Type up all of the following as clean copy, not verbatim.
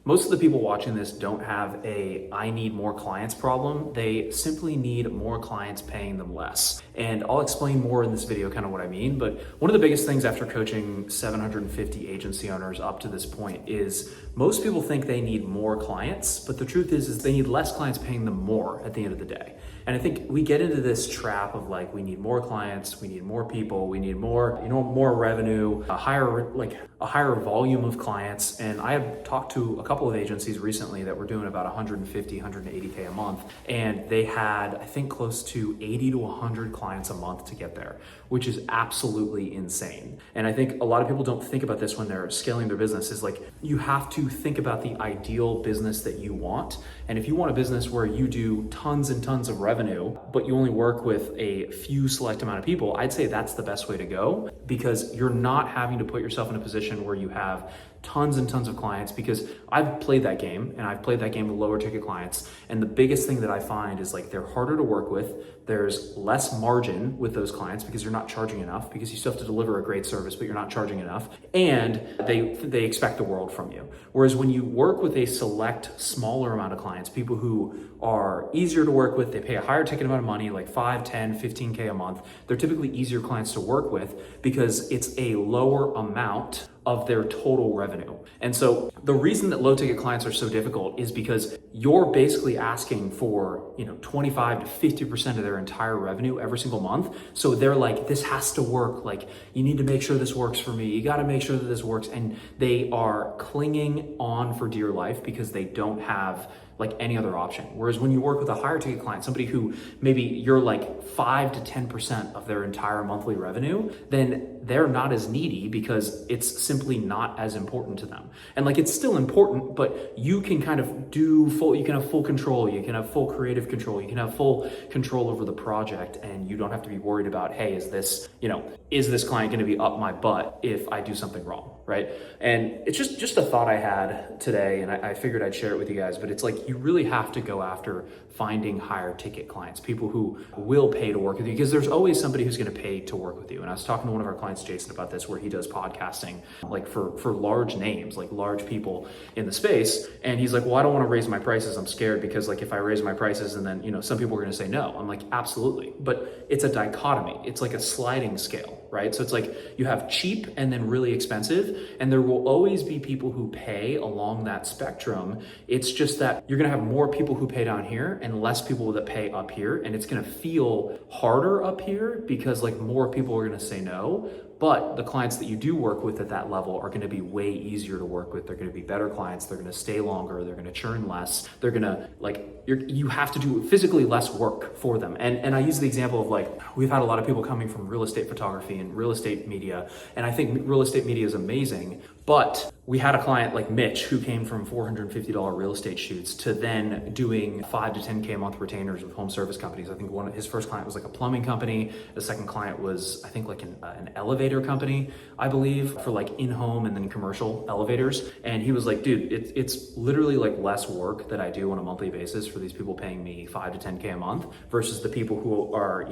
Most of the people watching this don't have a I need more clients problem. They simply need more clients paying them less. And I'll explain more in this video kind of what I mean, but one of the biggest things after coaching 750 agency owners up to this point is most people think they need more clients, but the truth is they need less clients paying them more at the end of the day. And I think we get into this trap of like, we need more clients, we need more people, we need more, more revenue, a higher volume of clients. And I have talked to a couple of agencies recently that were doing about 150, 180K a month. And they had, I think, close to 80 to 100 clients a month to get there, which is absolutely insane. And I think a lot of people don't think about this when they're scaling their business is like, you have to think about the ideal business that you want. And if you want a business where you do tons and tons of revenue, but you only work with a few select amount of people, I'd say that's the best way to go, because you're not having to put yourself in a position where you have tons and tons of clients, because I've played that game and I've played that game with lower ticket clients. And the biggest thing that I find is like, they're harder to work with. There's less margin with those clients because you're not charging enough, because you still have to deliver a great service, but you're not charging enough. And they expect the world from you. Whereas when you work with a select smaller amount of clients, people who are easier to work with, they pay a higher ticket amount of money, like 5, 10, 15K a month. They're typically easier clients to work with because it's a lower amount of their total revenue. And so the reason that low ticket clients are so difficult is because you're basically asking for, 25 to 50% of their entire revenue every single month. So they're like, this has to work. Like, you need to make sure this works for me. You got to make sure that this works. And they are clinging on for dear life because they don't have like any other option. Whereas when you work with a higher ticket client, somebody who maybe you're like 5 to 10% of their entire monthly revenue, then they're not as needy because it's simply not as important to them. And like, it's still important, but you can kind of you can have full control, you can have full creative control, you can have full control over the project, and you don't have to be worried about, hey, is this client gonna be up my butt if I do something wrong, right? And it's just a thought I had today, and I figured I'd share it with you guys, but it's like, you really have to go after finding higher ticket clients, people who will pay to work with you, because there's always somebody who's gonna pay to work with you. And I was talking to one of our clients, Jason, about this, where he does podcasting, like for large names, like large people in the space. And he's like, well, I don't wanna raise my prices. I'm scared because like, if I raise my prices and then, some people are gonna say no. I'm like, absolutely. But it's a dichotomy. It's like a sliding scale, right? So it's like, you have cheap and then really expensive, and there will always be people who pay along that spectrum. It's just that you're gonna have more people who pay down here and less people that pay up here. And it's gonna feel harder up here because like more people are gonna say no. But the clients that you do work with at that level are gonna be way easier to work with. They're gonna be better clients. They're gonna stay longer. They're gonna churn less. They're gonna you have to do physically less work for them. And I use the example of like, we've had a lot of people coming from real estate photography and real estate media. And I think real estate media is amazing, but we had a client like Mitch who came from $450 real estate shoots to then doing 5 to 10K a month retainers with home service companies. I think his first client was like a plumbing company. The second client was, I think, like an elevator company, I believe, for like in-home and then commercial elevators. And he was like, dude, it's literally like less work that I do on a monthly basis for these people paying me 5 to 10K a month versus the people who are,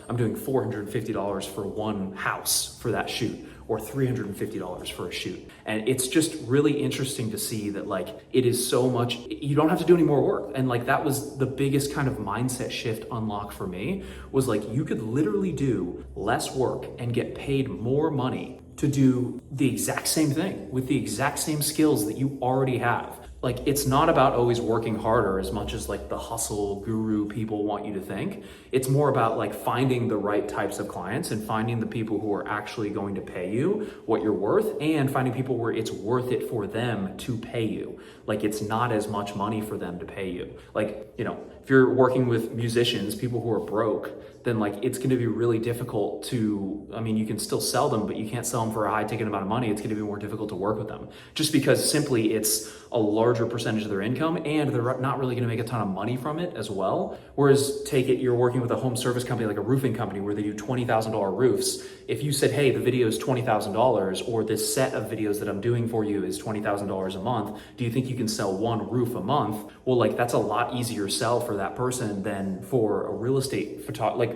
I'm doing $450 for one house for that shoot, or $350 for a shoot. And it's just really interesting to see that like, it is so much, you don't have to do any more work. And like, that was the biggest kind of mindset shift unlock for me, was like, you could literally do less work and get paid more money to do the exact same thing with the exact same skills that you already have. Like, it's not about always working harder as much as like the hustle guru people want you to think. It's more about like finding the right types of clients and finding the people who are actually going to pay you what you're worth, and finding people where it's worth it for them to pay you. Like, it's not as much money for them to pay you. Like, if you're working with musicians, people who are broke, then like, it's going to be really difficult to, you can still sell them, but you can't sell them for a high ticket amount of money. It's going to be more difficult to work with them just because simply it's a larger percentage of their income, and they're not really going to make a ton of money from it as well. Whereas you're working with a home service company, like a roofing company, where they do $20,000 roofs. If you said, hey, the video is $20,000, or this set of videos that I'm doing for you is $20,000 a month, do you think you can sell one roof a month? Well, like, that's a lot easier sell for that person than for a real estate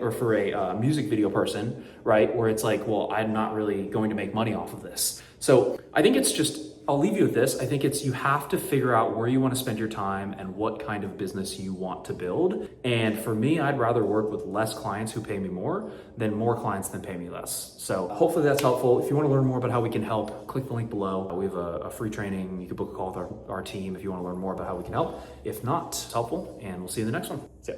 or for a music video person, right? Where it's like, well, I'm not really going to make money off of this. So I think it's just I'll leave you with this. I think you have to figure out where you want to spend your time and what kind of business you want to build. And for me, I'd rather work with less clients who pay me more than more clients than pay me less. So hopefully that's helpful. If you want to learn more about how we can help, click the link below. We have a free training. You can book a call with our team if you want to learn more about how we can help. If not, it's helpful, and we'll see you in the next one. See ya.